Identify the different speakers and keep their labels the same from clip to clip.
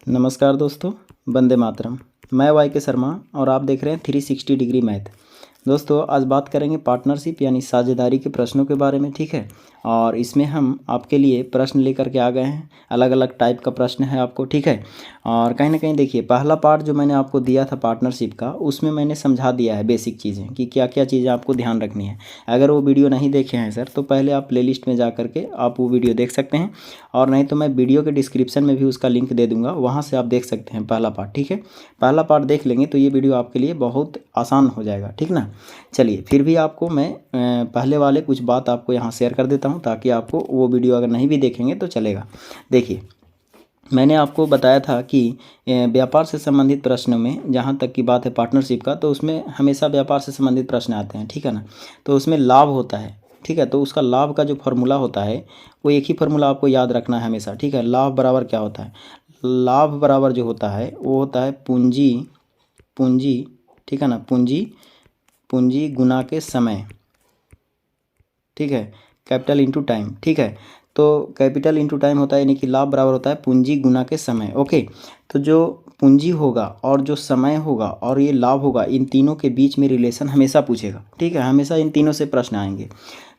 Speaker 1: नमस्कार दोस्तों, वंदे मातरम। मैं वाई के शर्मा और आप देख रहे हैं 360 डिग्री मैथ। दोस्तों आज बात करेंगे पार्टनरशिप यानी साझेदारी के प्रश्नों के बारे में, ठीक है। और इसमें हम आपके लिए प्रश्न लेकर के आ गए हैं, अलग अलग टाइप का प्रश्न है आपको, ठीक है। और कहीं ना कहीं देखिए, पहला पार्ट जो मैंने आपको दिया था पार्टनरशिप का, उसमें मैंने समझा दिया है बेसिक चीज़ें कि क्या क्या चीज़ें आपको ध्यान रखनी है। अगर वो वीडियो नहीं देखे हैं सर, तो पहले आप प्लेलिस्ट में जा करके आप वो वीडियो देख सकते हैं, और नहीं तो मैं वीडियो के डिस्क्रिप्शन में भी उसका लिंक दे दूंगा, वहाँ से आप देख सकते हैं पहला पार्ट, ठीक है। पहला पार्ट देख लेंगे तो ये वीडियो आपके लिए बहुत आसान हो जाएगा, ठीक ना। चलिए, फिर भी आपको मैं पहले वाले कुछ बात आपको यहाँ शेयर कर देता हूँ, ताकि आपको वो वीडियो अगर नहीं भी देखेंगे तो चलेगा। देखिए, मैंने आपको बताया था कि व्यापार से संबंधित प्रश्नों में जहाँ तक की बात है पार्टनरशिप का, तो उसमें हमेशा व्यापार से संबंधित प्रश्न आते हैं, ठीक है ना। तो उसमें लाभ होता है, ठीक है। तो उसका लाभ का जो फार्मूला होता है, वो एक ही फार्मूला आपको याद रखना है हमेशा, ठीक है। लाभ बराबर क्या होता है? लाभ बराबर जो होता है वो होता है पूंजी, पूंजी, ठीक है ना, पूंजी, पूंजी गुना के समय, ठीक है। कैपिटल इंटू टाइम, ठीक है। तो कैपिटल इंटू टाइम होता है, यानी कि लाभ बराबर होता है पूंजी गुना के समय, ओके। तो जो पूंजी होगा और जो समय होगा और ये लाभ होगा, इन तीनों के बीच में रिलेशन हमेशा पूछेगा, ठीक है। हमेशा इन तीनों से प्रश्न आएंगे।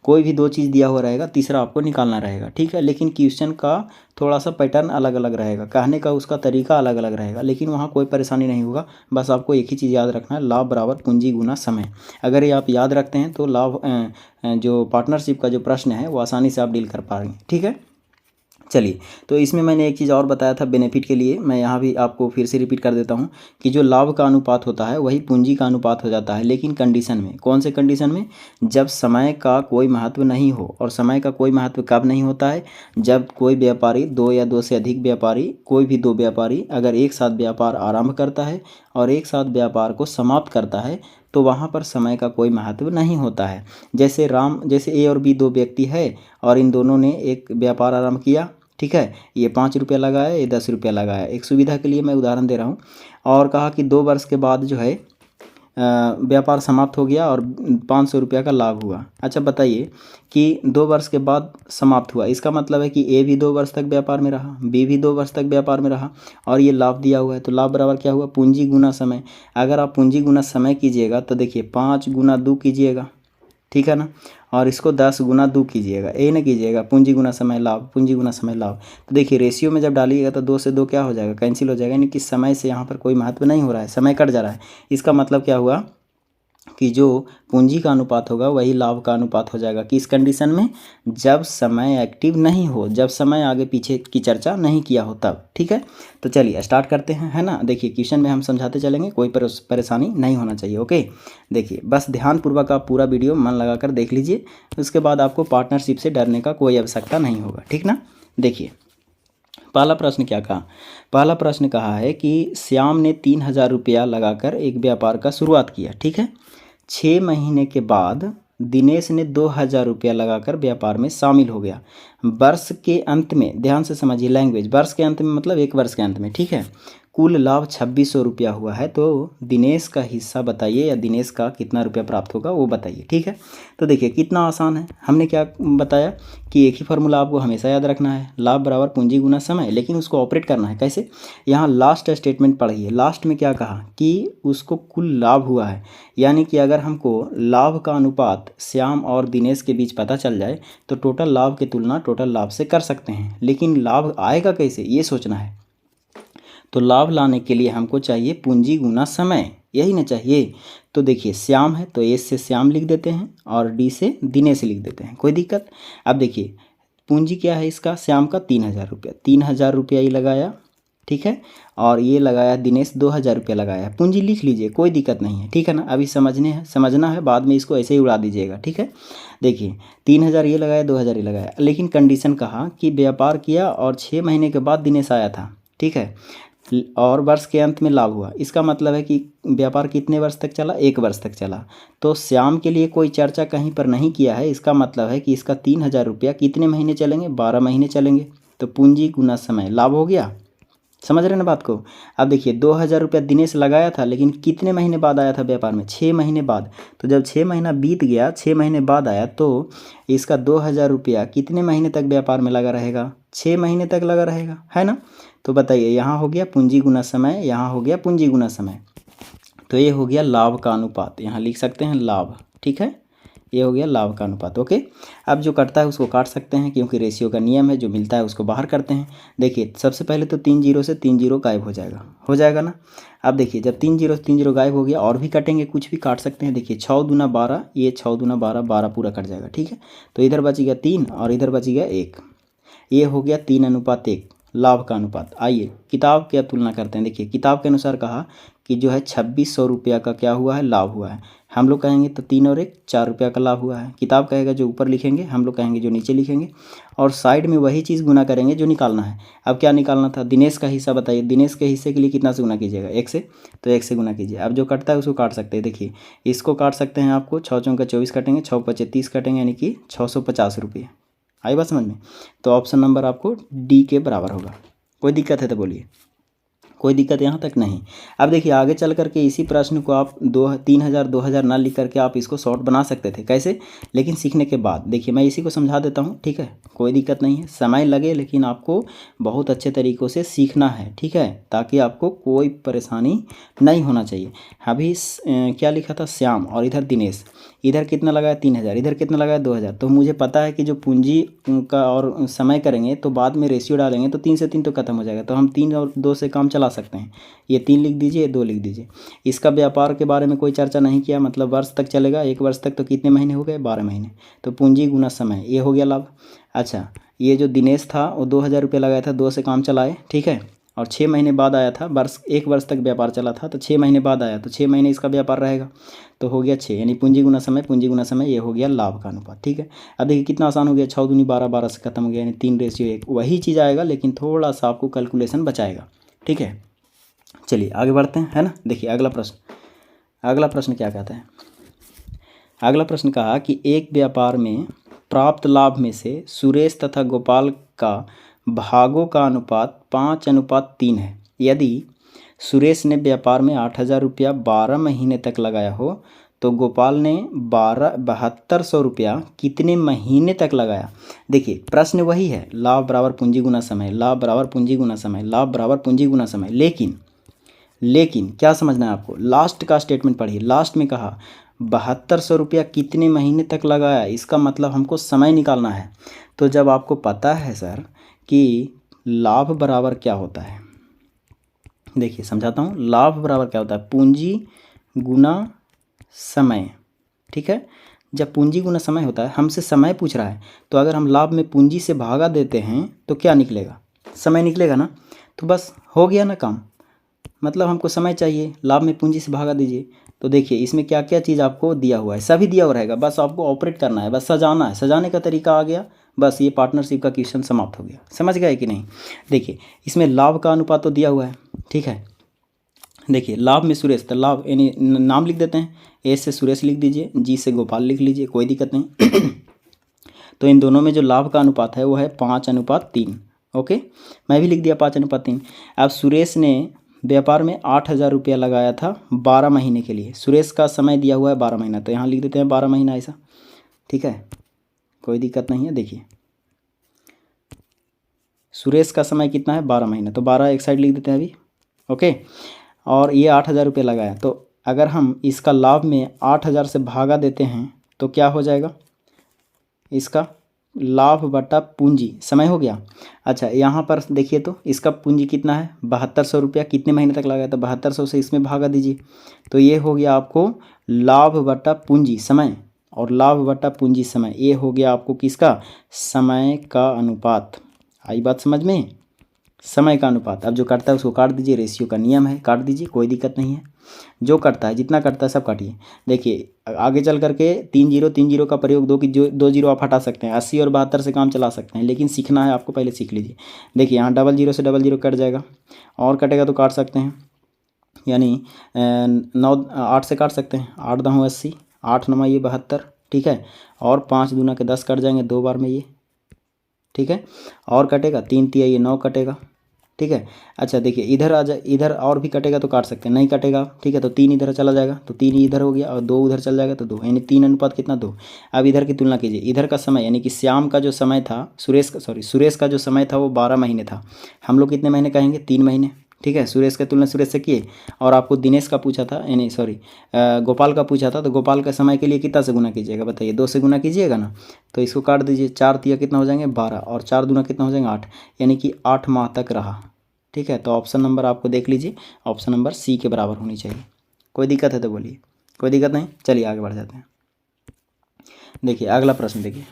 Speaker 1: कोई भी दो चीज़ दिया हुआ रहेगा, तीसरा आपको निकालना रहेगा, ठीक है। लेकिन क्वेश्चन का थोड़ा सा पैटर्न अलग अलग रहेगा, कहने का उसका तरीका अलग अलग रहेगा, लेकिन वहाँ कोई परेशानी नहीं होगा। बस आपको एक ही चीज़ याद रखना है, लाभ बराबर पूंजी गुना समय। अगर ये आप याद रखते हैं तो लाभ जो पार्टनरशिप का जो प्रश्न है वो आसानी से आप डील कर पाएंगे, ठीक है। चलिए, तो इसमें मैंने एक चीज़ और बताया था बेनिफिट के लिए, मैं यहाँ भी आपको फिर से रिपीट कर देता हूँ कि जो लाभ का अनुपात होता है वही पूंजी का अनुपात हो जाता है, लेकिन कंडीशन में। कौन से कंडीशन में? जब समय का कोई महत्व नहीं हो। और समय का कोई महत्व कब नहीं होता है? जब कोई व्यापारी, दो या दो से अधिक व्यापारी, कोई भी दो व्यापारी अगर एक साथ व्यापार आरंभ करता है और एक साथ व्यापार को समाप्त करता है, तो वहाँ पर समय का कोई महत्व नहीं होता है। जैसे ए और बी दो व्यक्ति है और इन दोनों ने एक व्यापार आरंभ किया, ठीक है। ये 5 रुपया लगाया, ये 10 रुपया लगाया, एक सुविधा के लिए मैं उदाहरण दे रहा हूँ। और कहा कि 2 वर्ष के बाद जो है व्यापार समाप्त हो गया और 500 रुपया का लाभ हुआ। अच्छा बताइए कि 2 वर्ष के बाद समाप्त हुआ, इसका मतलब है कि ए भी 2 वर्ष तक व्यापार में रहा, बी भी 2 वर्ष तक व्यापार में रहा, और ये लाभ दिया हुआ है। तो लाभ बराबर क्या हुआ? पूंजी गुना समय। अगर आप पूंजी गुना समय कीजिएगा तो देखिए 5 गुना 2 कीजिएगा, ठीक है ना, और इसको 10 गुना 2 कीजिएगा, ये ना कीजिएगा पूंजी गुना समय लाभ, पूंजी गुना समय लाभ। तो देखिए रेशियो में जब डालिएगा तो 2 से 2 क्या हो जाएगा? कैंसिल हो जाएगा, यानी कि समय से यहाँ पर कोई महत्व नहीं हो रहा है, समय कट जा रहा है। इसका मतलब क्या हुआ कि जो पूंजी का अनुपात होगा वही लाभ का अनुपात हो जाएगा। किस कंडीशन में? जब समय एक्टिव नहीं हो, जब समय आगे पीछे की चर्चा नहीं किया हो तब, ठीक है। तो चलिए स्टार्ट करते हैं, है ना। देखिए क्वेश्चन में हम समझाते चलेंगे, कोई परेशानी नहीं होना चाहिए, ओके। देखिए बस ध्यानपूर्वक आप पूरा वीडियो मन लगा कर देख लीजिए, उसके बाद आपको पार्टनरशिप से डरने का कोई आवश्यकता नहीं होगा, ठीक ना। देखिए पहला प्रश्न क्या कहा? पहला प्रश्न कहा है कि श्याम ने 3000 रुपया लगाकर एक व्यापार का शुरुआत किया, ठीक है। 6 महीने के बाद दिनेश ने 2000 रुपया लगाकर व्यापार में शामिल हो गया। वर्ष के अंत में, ध्यान से समझिए लैंग्वेज, वर्ष के अंत में मतलब 1 वर्ष के अंत में, ठीक है, कुल लाभ 2600 रुपया हुआ है। तो दिनेश का हिस्सा बताइए, या दिनेश का कितना रुपया प्राप्त होगा वो बताइए, ठीक है। तो देखिए कितना आसान है, हमने क्या बताया कि एक ही फार्मूला आपको हमेशा याद रखना है, लाभ बराबर पूंजी गुना समय, लेकिन उसको ऑपरेट करना है कैसे? यहाँ लास्ट स्टेटमेंट पढ़िए, लास्ट में क्या कहा कि उसको कुल लाभ हुआ है, यानी कि अगर हमको लाभ का अनुपात श्याम और दिनेश के बीच पता चल जाए तो टोटल लाभ की तुलना टोटल लाभ से कर सकते हैं, लेकिन लाभ आएगा कैसे ये सोचना है। तो लाभ लाने के लिए हमको चाहिए पूंजी गुना समय, यही ना चाहिए। तो देखिए श्याम है तो एस से श्याम लिख देते हैं और डी से दिनेश लिख देते हैं, कोई दिक्कत? अब देखिए पूंजी क्या है इसका, श्याम का 3000 रुपया, 3000 रुपया ही लगाया, ठीक है। और ये लगाया दिनेश 2000 रुपया लगाया, पूंजी लिख लीजिए, कोई दिक्कत नहीं है, ठीक है ना। अभी समझना है, बाद में इसको ऐसे ही उड़ा दीजिएगा, ठीक है। देखिए 3000 ये लगाया, 2000 ये लगाया, लेकिन कंडीशन कहा कि व्यापार किया और 6 महीने के बाद दिनेश आया था, ठीक है, और वर्ष के अंत में लाभ हुआ। इसका मतलब है कि व्यापार कितने वर्ष तक चला? 1 वर्ष तक चला। तो श्याम के लिए कोई चर्चा कहीं पर नहीं किया है, इसका मतलब है कि इसका 3000 रुपया कितने महीने चलेंगे? 12 महीने चलेंगे। तो पूंजी गुना समय लाभ हो गया, समझ रहे ना बात को। अब देखिए 2000 रुपया दिनेश लगाया था, लेकिन कितने महीने बाद आया था व्यापार में? 6 महीने बाद। तो जब 6 महीना बीत गया, 6 महीने बाद आया, तो इसका 2000 रुपया कितने महीने तक व्यापार में लगा रहेगा? 6 महीने तक लगा रहेगा, है ना। तो बताइए, यहाँ हो गया पूंजी गुना समय, यहाँ हो गया पूंजी गुना समय, तो ये हो गया लाभ का अनुपात। यहाँ लिख सकते हैं लाभ, ठीक है, ये हो गया लाभ का अनुपात। ओके, अब जो कटता है उसको काट सकते हैं क्योंकि रेशियो का नियम है, जो मिलता है उसको बाहर करते हैं। देखिए सबसे पहले तो 3 जीरो से 3 जीरो गायब हो जाएगा ना। अब देखिए जब 3 जीरो से 3 जीरो गायब हो गया, और भी कटेंगे, कुछ भी काट सकते हैं। देखिए 6 दूना 12, ये 6 दूना 12, 12 पूरा कट जाएगा, ठीक है। तो इधर बच गया 3 और इधर बच गया 1, ये हो गया 3:1 लाभ का अनुपात। आइए किताब की तुलना करते हैं। देखिए किताब के अनुसार कहा कि जो है 2600 रुपया का क्या हुआ है, लाभ हुआ है। हम लोग कहेंगे तो 3 और 1 4 रुपया का लाभ हुआ है। किताब कहेगा जो ऊपर लिखेंगे, हम लोग कहेंगे जो नीचे लिखेंगे, और साइड में वही चीज़ गुना करेंगे जो निकालना है। अब क्या निकालना था, दिनेश का हिस्सा बताइए। दिनेश के हिस्से के लिए कितना से गुना कीजिएगा, 1 से, तो 1 से गुना कीजिए। अब जो कटता है उसको काट सकते हैं। देखिए इसको काट सकते हैं, आपको 6 चौका 24 कटेंगे, 6 पचे 30 कटेंगे, यानी कि 650 रुपये। आई बात समझ में। तो ऑप्शन नंबर आपको डी के बराबर होगा। कोई दिक्कत है तो बोलिए, कोई दिक्कत यहाँ तक नहीं। अब देखिए आगे चल करके इसी प्रश्न को आप 3000 2000 ना लिख करके आप इसको शॉर्ट बना सकते थे, कैसे, लेकिन सीखने के बाद। देखिए मैं इसी को समझा देता हूँ, ठीक है, कोई दिक्कत नहीं है, समय लगे लेकिन आपको बहुत अच्छे तरीक़ों से सीखना है, ठीक है, ताकि आपको कोई परेशानी नहीं होना चाहिए। अभी क्या लिखा था, श्याम, और इधर दिनेश, इधर कितना लगाया 3000, इधर कितना लगाया 2000। तो मुझे पता है कि जो पूंजी का और समय करेंगे तो बाद में रेशियो डालेंगे तो 3 से 3 तो खत्म हो जाएगा, तो हम 3 और 2 से काम चला सकते हैं। ये 3 लिख दीजिए, ये 2 लिख दीजिए। इसका व्यापार के बारे में कोई चर्चा नहीं किया, मतलब वर्ष तक चलेगा, 1 वर्ष तक, तो कितने महीने हो गए, 12 महीने। तो पूंजी गुना समय, ये हो गया लाभ। अच्छा, ये जो दिनेश था वो 2000 रुपये लगाया था, 2 से काम चलाए, ठीक है, और 6 महीने बाद आया था, वर्ष 1 वर्ष तक व्यापार चला था, तो 6 महीने बाद आया, तो 6 महीने इसका व्यापार रहेगा, तो हो गया 6, यानी पूंजी गुना समय, पूंजी गुना समय, ये हो गया लाभ का अनुपात, ठीक है। अब देखिए कितना आसान हो गया, 6 दूनी 12, 12 से खत्म हो गया, यानी 3:1, वही चीज़ आएगा लेकिन थोड़ा सा आपको कैलकुलेशन बचाएगा, ठीक है। चलिए आगे बढ़ते हैं, है ना। देखिए अगला प्रश्न क्या कहता है। अगला प्रश्न कहा कि एक व्यापार में प्राप्त लाभ में से सुरेश तथा गोपाल का भागों का अनुपात 5:3 है। यदि सुरेश ने व्यापार में 8000 रुपया 12 महीने तक लगाया हो तो गोपाल ने 7200 रुपया कितने महीने तक लगाया। देखिए प्रश्न वही है, लाभ बराबर पूंजी गुना समय, लाभ बराबर पूंजी गुना समय, लाभ बराबर पूंजी गुना समय, लेकिन क्या समझना है आपको, लास्ट का स्टेटमेंट पढ़िए। लास्ट में कहा 7200 रुपया कितने महीने तक लगाया, इसका मतलब हमको समय निकालना है। तो जब आपको पता है सर कि लाभ बराबर क्या होता है, देखिए समझाता हूँ, लाभ बराबर क्या होता है, पूंजी गुना समय, ठीक है। जब पूंजी गुना समय होता है, हमसे समय पूछ रहा है, तो अगर हम लाभ में पूंजी से भागा देते हैं तो क्या निकलेगा, समय निकलेगा ना। तो बस हो गया ना काम, मतलब हमको समय चाहिए, लाभ में पूंजी से भागा दीजिए। तो देखिए इसमें क्या क्या चीज़ आपको दिया हुआ है, सभी दिया हुआ रहेगा, बस आपको ऑपरेट करना है, बस सजाना है, सजाने का तरीका आ गया, बस ये पार्टनरशिप का क्वेश्चन समाप्त हो गया। समझ गए कि नहीं। देखिए इसमें लाभ का अनुपात तो दिया हुआ है, ठीक है। देखिए लाभ में सुरेश, तो लाभ यानी नाम लिख देते हैं, ए से सुरेश लिख दीजिए, जी से गोपाल लिख लीजिए, कोई दिक्कत नहीं। तो इन दोनों में जो लाभ का अनुपात है वो है 5:3। ओके, मैं भी लिख दिया 5:3। अब सुरेश ने व्यापार में 8000 रुपया लगाया था 12 महीने के लिए, सुरेश का समय दिया हुआ है 12 महीना, तो यहाँ लिख देते हैं 12 महीना ऐसा, ठीक है, कोई दिक्कत नहीं है। देखिए सुरेश का समय कितना है, 12 महीना, तो 12 एक साइड लिख देते हैं अभी, ओके। और ये 8000 रुपये लगाया, तो अगर हम इसका लाभ में 8000 से भागा देते हैं तो क्या हो जाएगा, इसका लाभ बटा पूंजी समय हो गया। अच्छा यहाँ पर देखिए तो इसका पूंजी कितना है, 7200 रुपया, कितने महीने तक लगाया, तो 7200 से इसमें भागा दीजिए, तो ये हो गया आपको लाभ बटा पूंजी समय, और लाभ बटा पूंजी समय, ये हो गया आपको किसका, समय का अनुपात। आई बात समझ में, समय का अनुपात। अब जो काटता है उसको काट दीजिए, रेशियो का नियम है, काट दीजिए, कोई दिक्कत नहीं है। जो कटता है, जितना कटता है सब काटिए। देखिए आगे चल करके 3 जीरो का प्रयोग, 2 जीरो आप हटा सकते हैं, 80 और 72 से काम चला सकते हैं, लेकिन सीखना है आपको, पहले सीख लीजिए। देखिए यहाँ 00 से 00 कट जाएगा, और कटेगा तो काट सकते हैं, यानी 8 से काट सकते हैं, 8 10 80, 8 9 ये 72, ठीक है, और 5 दूना के 10 कट जाएंगे 2 बार में ये, ठीक है, और कटेगा 3 तिया ये 9 कटेगा, ठीक है। अच्छा देखिए इधर आ जाए, इधर और भी कटेगा तो काट सकते हैं, नहीं कटेगा, ठीक है। तो 3 इधर चला जाएगा तो 3 इधर हो गया और 2 उधर चल जाएगा तो 2, यानी 3 अनुपात कितना 2। अब इधर की तुलना कीजिए, इधर का समय यानी कि श्याम का जो समय था, सुरेश का जो समय था वो 12 महीने था। हम लोग कितने महीने कहेंगे, 3 महीने, ठीक है। सुरेश की तुलना सुरेश से किए और आपको दिनेश का पूछा था, यानी गोपाल का पूछा था, तो गोपाल का समय के लिए कितना से गुना कीजिएगा बताइए, 2 से गुना कीजिएगा ना। तो इसको काट दीजिए, 4 तिया कितना हो जाएंगे 12 और 4 दूना कितना हो जाएंगे 8, यानी कि 8 माह तक रहा, ठीक है। तो ऑप्शन नंबर आपको देख लीजिए, ऑप्शन नंबर सी के बराबर होनी चाहिए। कोई दिक्कत है तो बोलिए, कोई दिक्कत नहीं, चलिए आगे बढ़ जाते हैं। देखिए अगला प्रश्न, देखिए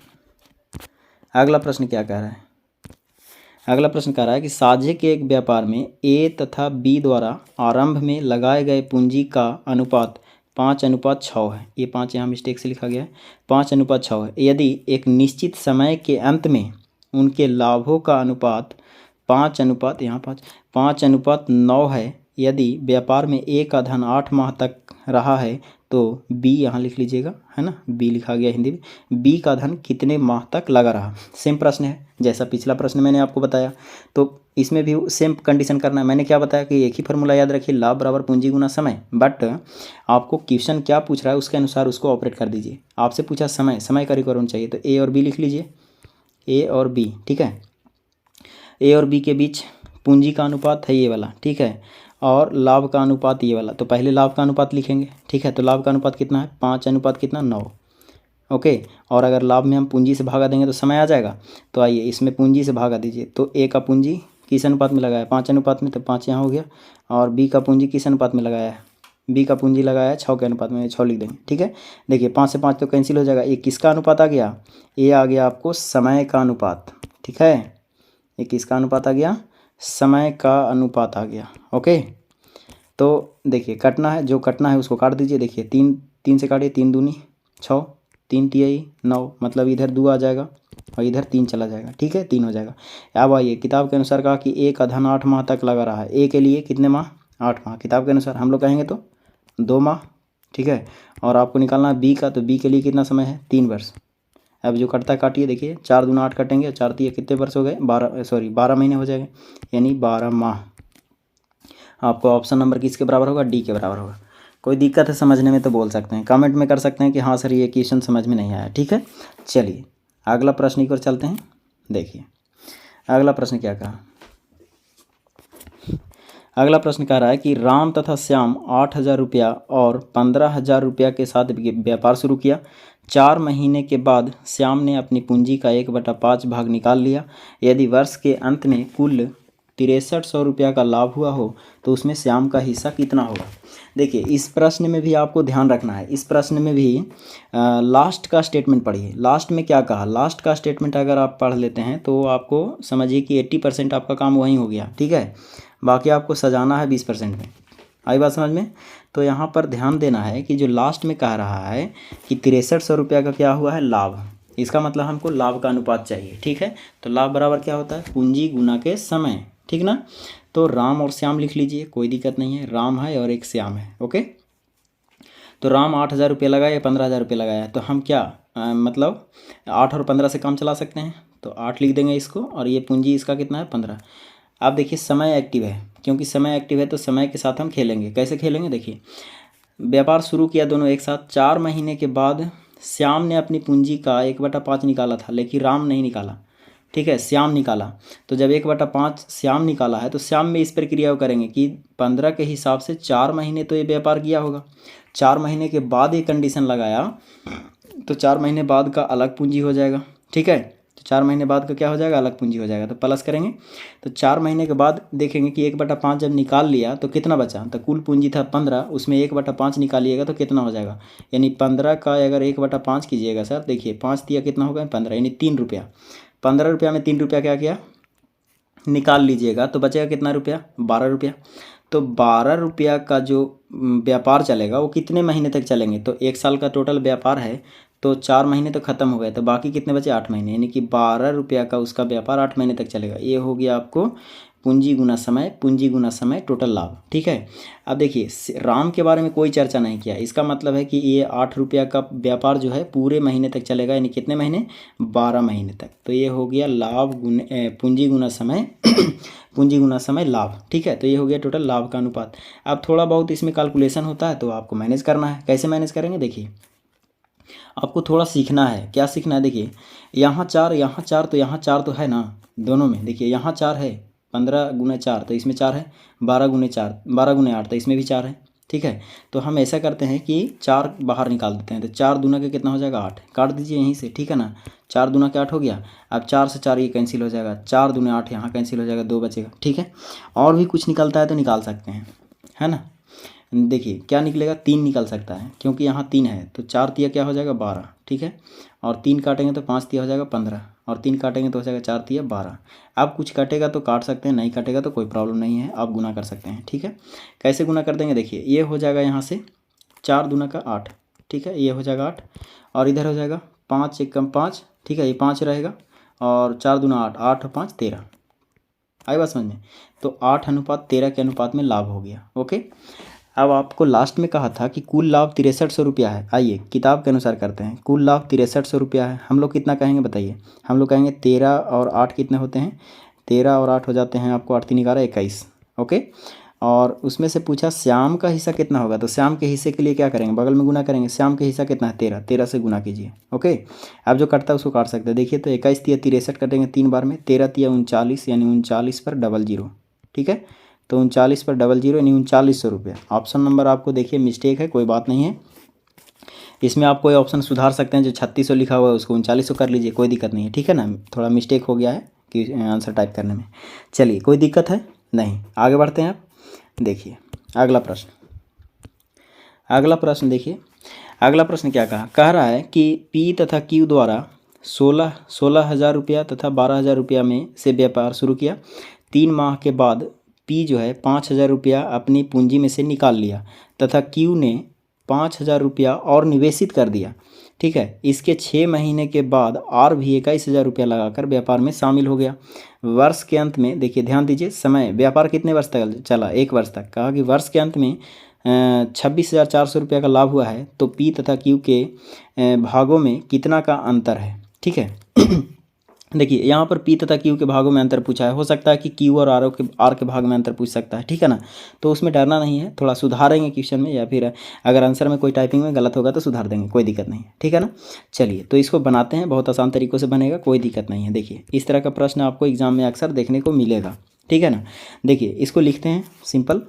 Speaker 1: अगला प्रश्न क्या कह रहा है। अगला प्रश्न कह रहा है कि साझे के एक व्यापार में ए तथा बी द्वारा आरंभ में लगाए गए पूंजी का अनुपात 5:6 है। ये 5 यहाँ मिस्टेक से लिखा गया है, 5:6 है। यदि एक निश्चित समय के अंत में उनके लाभों का अनुपात 5:9 है, यदि व्यापार में ए का धन 8 माह तक रहा है तो बी यहाँ लिख लीजिएगा, है ना, बी लिखा गया हिंदी में, बी का धन कितने माह तक लगा रहा। सेम प्रश्न है जैसा पिछला प्रश्न मैंने आपको बताया, तो इसमें भी सेम कंडीशन करना है। मैंने क्या बताया कि एक ही फार्मूला याद रखिए, लाभ बराबर पूंजी गुना समय, बट आपको क्वेश्चन क्या पूछ रहा है उसके अनुसार उसको ऑपरेट कर दीजिए। आपसे पूछा समय, समय का रिक्वायरमेंट चाहिए, तो ए और बी लिख लीजिए, ए और बी, ठीक है। ए और बी के बीच पूंजी का अनुपात है ये वाला, ठीक है, और लाभ का अनुपात ये वाला। तो पहले लाभ का अनुपात लिखेंगे, ठीक है। तो लाभ का अनुपात कितना है, 5:9, ओके। और अगर लाभ में हम पूंजी से भागा देंगे तो समय आ जाएगा। तो आइए इसमें पूंजी से भागा दीजिए, तो ए का पूंजी किस अनुपात में लगाया, 5 अनुपात में, तो 5 यहाँ हो गया। और बी का पूंजी किस अनुपात में लगाया है, बी का पूंजी लगाया है 6 के अनुपात में, 6 लिख देंगे, ठीक है। देखिए 5 से 5 तो कैंसिल हो जाएगा, ये किसका अनुपात आ गया, ये आ गया आपको समय का अनुपात, ठीक है। ये किसका अनुपात आ गया, समय का अनुपात आ गया, ओके। तो देखिए कटना है, जो कटना है उसको काट दीजिए। देखिए 3 से काटिए, 3 दूनी 6, 3 तिहाई 9, मतलब इधर 2 आ जाएगा और इधर 3 चला जाएगा, ठीक है, 3 हो जाएगा। अब आइए किताब के अनुसार कहा कि ए का धन 8 माह तक लगा रहा है, ए के लिए कितने माह, 8 माह। किताब के अनुसार हम लोग कहेंगे तो 2 माह, ठीक है। और आपको निकालना है बी का, तो बी के लिए कितना समय है, 3 वर्ष। अब जो कटता है काटिए, देखिए 4 दूना 8 कटेंगे, 4 तिया कितने वर्ष हो गए, 12 महीने हो जाएंगे, यानी 12 माह। आपको ऑप्शन नंबर किसके बराबर होगा, डी के बराबर होगा। कोई दिक्कत है समझने में तो बोल सकते हैं, कमेंट में कर सकते हैं कि हाँ सर ये क्वेश्चन समझ में नहीं आया, ठीक है। चलिए अगला प्रश्न की ओर चलते हैं। देखिए अगला प्रश्न क्या कहा, अगला प्रश्न कह रहा है कि राम तथा श्याम 8,000 रुपया और 15,000 रुपया के साथ व्यापार शुरू किया। 4 महीने के बाद श्याम ने अपनी पूंजी का 1/5 भाग निकाल लिया। यदि वर्ष के अंत में कुल 6300 रुपया का लाभ हुआ हो तो उसमें श्याम का हिस्सा कितना होगा। देखिए इस प्रश्न में भी आपको ध्यान रखना है, इस प्रश्न में भी लास्ट का स्टेटमेंट पढ़िए। लास्ट में क्या कहा, लास्ट का स्टेटमेंट अगर आप पढ़ लेते हैं तो आपको समझिए कि 80% आपका काम वहीं हो गया, ठीक है। बाकी आपको सजाना है 20% में। आई बात समझ में। तो यहाँ पर ध्यान देना है कि जो लास्ट में कह रहा है कि 6300 रुपया का क्या हुआ है लाभ, इसका मतलब हमको लाभ का अनुपात चाहिए, ठीक है। तो लाभ बराबर क्या होता है, पूंजी गुना के समय, ठीक ना। तो राम और श्याम लिख लीजिए, कोई दिक्कत नहीं है, राम है और एक श्याम है, ओके। तो राम 8,000 रुपये लगाया, 15,000 रुपये लगाया, तो हम क्या मतलब 8 और 15 से काम चला सकते हैं, तो 8 लिख देंगे इसको, और ये पूंजी इसका कितना है 15। आप देखिए समय एक्टिव है, क्योंकि समय एक्टिव है तो समय के साथ हम खेलेंगे। कैसे खेलेंगे, देखिए व्यापार शुरू किया दोनों एक साथ। 4 महीने के बाद श्याम ने अपनी पूंजी का 1/5 निकाला था, लेकिन राम नहीं निकाला, ठीक है, श्याम निकाला। तो जब 1/5 श्याम निकाला है तो श्याम में इस प्रक्रिया को करेंगे कि 15 के हिसाब से 4 महीने तो ये व्यापार किया होगा। 4 महीने के बाद ये कंडीशन लगाया तो 4 महीने बाद का अलग पूंजी हो जाएगा, ठीक है। तो 4 महीने बाद का क्या हो जाएगा, अलग पूंजी हो जाएगा। तो प्लस करेंगे, तो 4 महीने के बाद देखेंगे कि 1/5 जब निकाल लिया तो कितना बचा, तो कुल पूंजी था 15, उसमें 1/5 निकालिएगा तो कितना हो जाएगा, यानी 15 का अगर 1/5 कीजिएगा सर, देखिए 5 दिया कितना होगा 15, यानी 3 रुपया। 15 रुपया में 3 रुपया क्या किया, निकाल लीजिएगा तो बचेगा कितना रुपया, 12 रुपया। तो 12 रुपया का जो व्यापार चलेगा वो कितने महीने तक चलेंगे, तो 1 साल का टोटल व्यापार है, तो 4 महीने तो ख़त्म हो गए, तो बाकी कितने बचे 8 महीने, यानी कि 12 रुपया का उसका व्यापार 8 महीने तक चलेगा। ये हो गया आपको पूंजी गुना समय, पूंजी गुना समय टोटल लाभ। ठीक है, अब देखिए राम के बारे में कोई चर्चा नहीं किया, इसका मतलब है कि ये 8 रुपया का व्यापार जो है पूरे महीने तक चलेगा, यानी कितने महीने, 12 महीने तक। तो ये हो गया लाभ गुने पूंजी गुना समय पूंजी गुना समय लाभ। ठीक है, तो ये हो गया टोटल लाभ का अनुपात। अब थोड़ा बहुत इसमें कैलकुलेशन होता है तो आपको मैनेज करना है। कैसे मैनेज करेंगे, देखिए आपको थोड़ा सीखना है। क्या सीखना है, देखिए यहाँ 4 यहाँ 4, तो यहाँ 4 तो है ना दोनों में। देखिए यहाँ 4 है, 15 गुने 4 तो इसमें 4 है, 12 गुने 4 12 गुने 8 तो इसमें भी 4 है। ठीक है, तो हम ऐसा करते हैं कि 4 बाहर निकाल देते हैं, तो 4 दूना का कितना हो जाएगा, 8। काट दीजिए यहीं से, ठीक है ना, 4 दूना के 8 हो गया। अब 4 से 4 ये कैंसिल हो जाएगा, 4 दूने 8 यहाँ कैंसिल हो जाएगा, 2 बचेगा। ठीक है, और भी कुछ निकलता है तो निकाल सकते हैं, है ना। देखिए क्या निकलेगा, 3 निकल सकता है क्योंकि यहाँ 3 है, तो 4 तिया क्या हो जाएगा, 12। ठीक है, और 3 काटेंगे तो 5 तिया हो जाएगा 15, और 3 काटेंगे तो हो जाएगा 4 तिया 12। आप कुछ कटेगा तो काट सकते हैं, नहीं कटेगा तो कोई प्रॉब्लम नहीं है, आप गुना कर सकते हैं। ठीक है, कैसे गुना कर देंगे, देखिए ये हो जाएगा यहाँ से 4 दूना का 8। ठीक है, ये हो जाएगा 8, और इधर हो जाएगा 5 एक कम 5। ठीक है, ये 5 रहेगा, और 4 दूना 8, 8 और 5 13। आई बात समझ में, तो 8:13 के अनुपात में लाभ हो गया। ओके, अब आपको लास्ट में कहा था कि कुल लाभ 6300 रुपया है। आइए किताब के अनुसार करते हैं, कुल लाभ 6300 रुपया है। हम लोग कितना कहेंगे बताइए, हम लोग कहेंगे 13 और 8 कितने होते हैं, 13 और 8 हो जाते हैं आपको 8 3 11 21। ओके, और उसमें से पूछा श्याम का हिस्सा कितना होगा, तो श्याम के हिस्से के लिए क्या करेंगे, बगल में गुना करेंगे। श्याम के हिस्सा कितना है, 13, 13 से गुना कीजिए। ओके, अब जो कटता है उसको काट सकते हैं। देखिए तो 21 तिया 63 कटेंगे 3 बार में, 13 तिया 39, यानी 39 पर 00। ठीक है, तो 39 पर 00 यानी 3900 रुपया। ऑप्शन नंबर आपको देखिए मिस्टेक है, कोई बात नहीं है, इसमें आप कोई ऑप्शन सुधार सकते हैं। जो 3600 लिखा हुआ है उसको 3900 कर लीजिए, कोई दिक्कत नहीं है। ठीक है ना, थोड़ा मिस्टेक हो गया है कि आंसर टाइप करने में। चलिए कोई दिक्कत है नहीं, आगे बढ़ते हैं। आप देखिए अगला प्रश्न, अगला प्रश्न देखिए, अगला प्रश्न क्या कह रहा है कि पी तथा क्यू द्वारा 16,000 रुपया तथा 12,000 रुपया में से व्यापार शुरू किया। 3 माह के बाद पी जो है 5,000 रुपया अपनी पूंजी में से निकाल लिया तथा क्यू ने 5,000 रुपया और निवेशित कर दिया। ठीक है, इसके 6 महीने के बाद आर भी 21,000 रुपया लगाकर व्यापार में शामिल हो गया। वर्ष के अंत में, देखिए ध्यान दीजिए, समय व्यापार कितने वर्ष तक चला, 1 वर्ष तक। कहा कि वर्ष के अंत में 26,400 रुपया का लाभ हुआ है, तो पी तथा क्यू के भागों में कितना का अंतर है। ठीक है देखिए यहाँ पर पी तथा क्यू के भागों में अंतर पूछा है, हो सकता है कि क्यू और आर के भाग में अंतर पूछ सकता है। ठीक है ना, तो उसमें डरना नहीं है, थोड़ा सुधारेंगे क्वेश्चन में, या फिर अगर आंसर में कोई टाइपिंग में गलत होगा तो सुधार देंगे, कोई दिक्कत नहीं है। ठीक है ना, चलिए तो इसको बनाते हैं, बहुत आसान तरीक़ों से बनेगा, कोई दिक्कत नहीं है। देखिए इस तरह का प्रश्न आपको एग्जाम में अक्सर देखने को मिलेगा। ठीक है ना, देखिए इसको लिखते हैं सिंपल।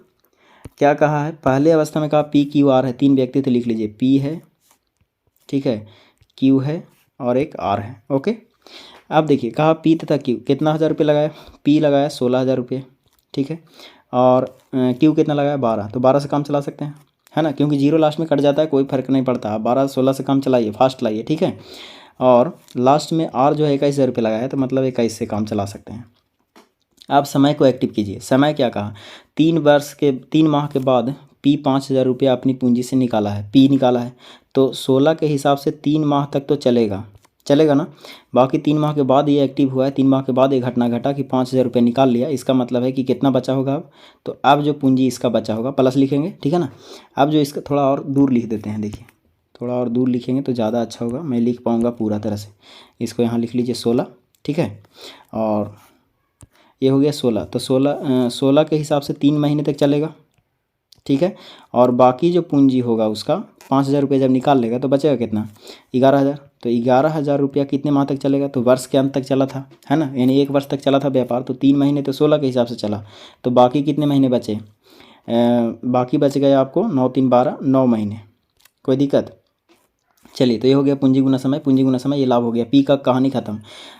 Speaker 1: क्या कहा है, पहले अवस्था में कहा पी क्यू आर है, 3 व्यक्ति, तो लिख लीजिए पी है, ठीक है, क्यू है और एक आर है। ओके, अब देखिए कहा पी तथा क्यू कितना 1,000 रुपये लगाया, पी लगाया 16,000 रुपये। ठीक है, और क्यू कितना लगाया 12, तो 12 से काम चला सकते हैं, है ना, क्योंकि 0 लास्ट में कट जाता है, कोई फर्क नहीं पड़ता। 12 16 से काम चलाइए, फास्ट लाइए। ठीक है, और लास्ट में आर जो है 21,000 रुपये लगाया, तो मतलब 21 से काम चला सकते हैं। आप समय को एक्टिव कीजिए। समय क्या कहा, 3 माह के बाद पी 5,000 रुपया अपनी पूंजी से निकाला है, पी निकाला है, तो 16 के हिसाब से 3 माह तक तो चलेगा ना। बाकी 3 माह के बाद ये एक्टिव हुआ है, 3 माह के बाद ये घटना घटा कि 5,000 रुपये निकाल लिया। इसका मतलब है कि कितना बचा होगा अब, तो अब जो पूंजी इसका बचा होगा प्लस लिखेंगे। ठीक है ना, अब जो इसका थोड़ा और दूर लिख देते हैं, देखिए थोड़ा और दूर लिखेंगे तो ज़्यादा अच्छा होगा, मैं लिख पाऊँगा पूरा तरह से। इसको यहाँ लिख लीजिए 16। ठीक है, और ये हो गया 16, तो 16 के हिसाब से 3 महीने तक चलेगा। ठीक है, और बाकी जो पूंजी होगा उसका 5,000 रुपये जब निकाल लेगा तो बचेगा कितना, 11,000। तो 11,000 रुपया कितने माह तक चलेगा, तो वर्ष के अंत तक चला था, है ना, यानी 1 वर्ष तक चला था व्यापार, तो 3 महीने तो 16 के हिसाब से चला, तो बाकी कितने महीने बचे, बाकी बच गए आपको 9 3 12 9 महीने। कोई दिक्कत, चलिए तो ये हो गया पूंजी गुना समय, पूंजी गुना समय, ये लाभ हो गया। पी का कहानी खत्म।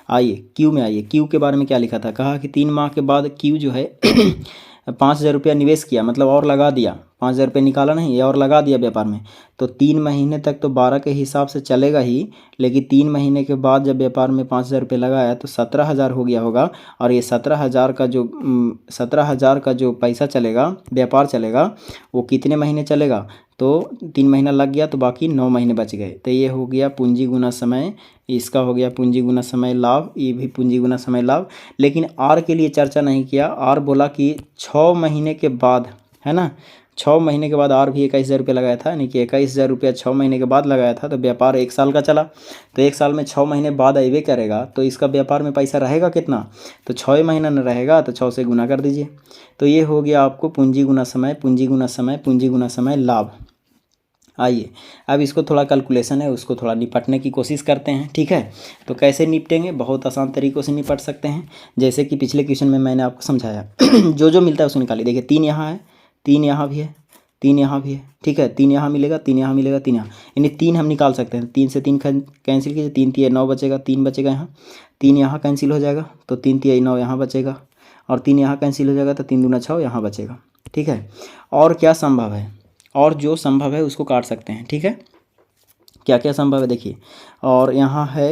Speaker 1: आइए क्यू में आइए, क्यू के बारे में क्या लिखा था, कहा कि 3 माह के बाद क्यू जो है 5,000 रुपया निवेश किया, मतलब और लगा दिया 5,000 रुपये निकाला नहीं, ये और लगा दिया व्यापार में, तो 3 महीने तक तो 12 के हिसाब से चलेगा ही, लेकिन 3 महीने के बाद जब व्यापार में 5,000 रुपये लगाया तो 17,000 हो गया होगा। और ये 17,000 का जो पैसा चलेगा, व्यापार चलेगा, वो कितने महीने चलेगा, तो 3 महीना लग गया तो बाकी 9 महीने बच गए। तो ये हो गया पूंजी गुना समय, इसका हो गया पूंजी गुना समय लाभ, ये भी पूंजी गुना समय लाभ। लेकिन आर के लिए चर्चा नहीं किया। आर बोला कि 6 महीने के बाद, है ना, 6 महीने के बाद आर भी 21,000 रुपये लगाया था, यानी कि 21,000 रुपया 6 महीने के बाद लगाया था, तो व्यापार 1 साल का चला, तो 1 साल में 6 महीने बाद अइबे करेगा, तो इसका व्यापार में पैसा रहेगा कितना, तो 6 महीना न रहेगा, तो 6 से गुना कर दीजिए। तो ये हो गया आपको पूंजी गुना समय, पूंजी गुना समय, पूंजी गुना समय लाभ। आइए अब इसको थोड़ा कैलकुलेशन है, उसको थोड़ा निपटने की कोशिश करते हैं, ठीक है। तो कैसे निपटेंगे, बहुत आसान तरीक़ों से निपट सकते हैं, जैसे कि पिछले क्वेश्चन में मैंने आपको समझाया। जो मिलता है उसको निकालिए। देखिए 3 यहाँ है, 3 यहाँ भी है, 3 यहाँ भी है, ठीक है, 3 यहाँ मिलेगा, 3 यहाँ मिलेगा, 3 यहाँ, यानी 3 हम निकाल सकते हैं। 3 से 3 कैंसिल कीजिए, 3 3 9 बचेगा, 3 बचेगा यहाँ, 3 यहाँ कैंसिल हो जाएगा, तो 3 3 9 यहाँ बचेगा, और 3 यहाँ कैंसिल हो जाएगा, तो 3 दूना 6 यहाँ बचेगा, ठीक है। और क्या संभव है, और जो संभव है उसको काट सकते हैं, ठीक है। क्या क्या संभव है देखिए, और यहाँ है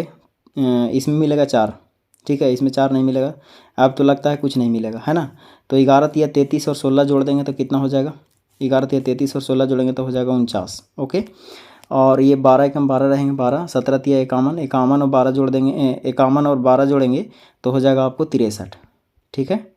Speaker 1: इसमें मिलेगा 4, ठीक है, इसमें 4 नहीं मिलेगा, अब तो लगता है कुछ नहीं मिलेगा, है ना। तो 11 तिया 33 और 16 जोड़ देंगे तो कितना हो जाएगा, 11 तिया 33 और 16 जोड़ेंगे तो हो जाएगा 49, ओके। और ये 12 एकम 12 रहेंगे 12, 17 तिया 51, 51 और 12 जोड़ देंगे, 51 और 12 जोड़ेंगे तो हो जाएगा आपको 63, ठीक है।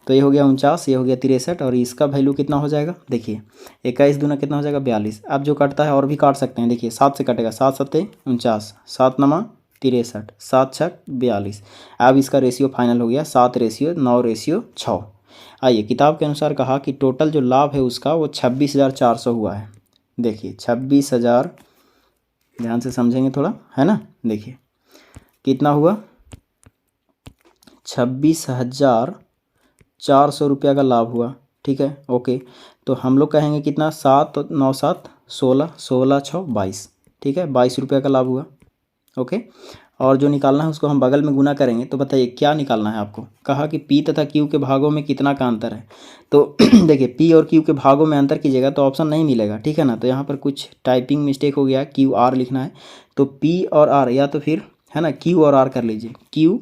Speaker 1: तो ये हो गया 49, ये हो गया 63, और इसका वैल्यू कितना हो जाएगा, देखिए 21 दूना कितना हो जाएगा 42। अब जो कटता है और भी काट सकते हैं, देखिए 7 से कटेगा, 7 7 49, 7 9 63, 7 6 42। अब इसका रेशियो फाइनल हो गया 7:9:6। आइए, किताब के अनुसार कहा कि टोटल जो लाभ है उसका वो 26,400 हुआ है। देखिए 26,000, ध्यान से समझेंगे थोड़ा, है ना। देखिए कितना हुआ, 26,400 रुपया का लाभ हुआ, ठीक है, ओके। तो हम लोग कहेंगे कितना, 7 9 7 16, 16 6 22, ठीक है, 22 रुपया का लाभ हुआ, ओके। और जो निकालना है उसको हम बगल में गुना करेंगे। तो बताइए क्या निकालना है आपको, कहा कि पी तथा क्यू के भागों में कितना का अंतर है। तो देखिए पी और क्यू के भागों में अंतर कीजिएगा तो ऑप्शन नहीं मिलेगा, ठीक है ना। तो यहाँ पर कुछ टाइपिंग मिस्टेक हो गया, क्यू आर लिखना है, तो पी और आर, या तो फिर है ना क्यू और आर कर लीजिए, क्यू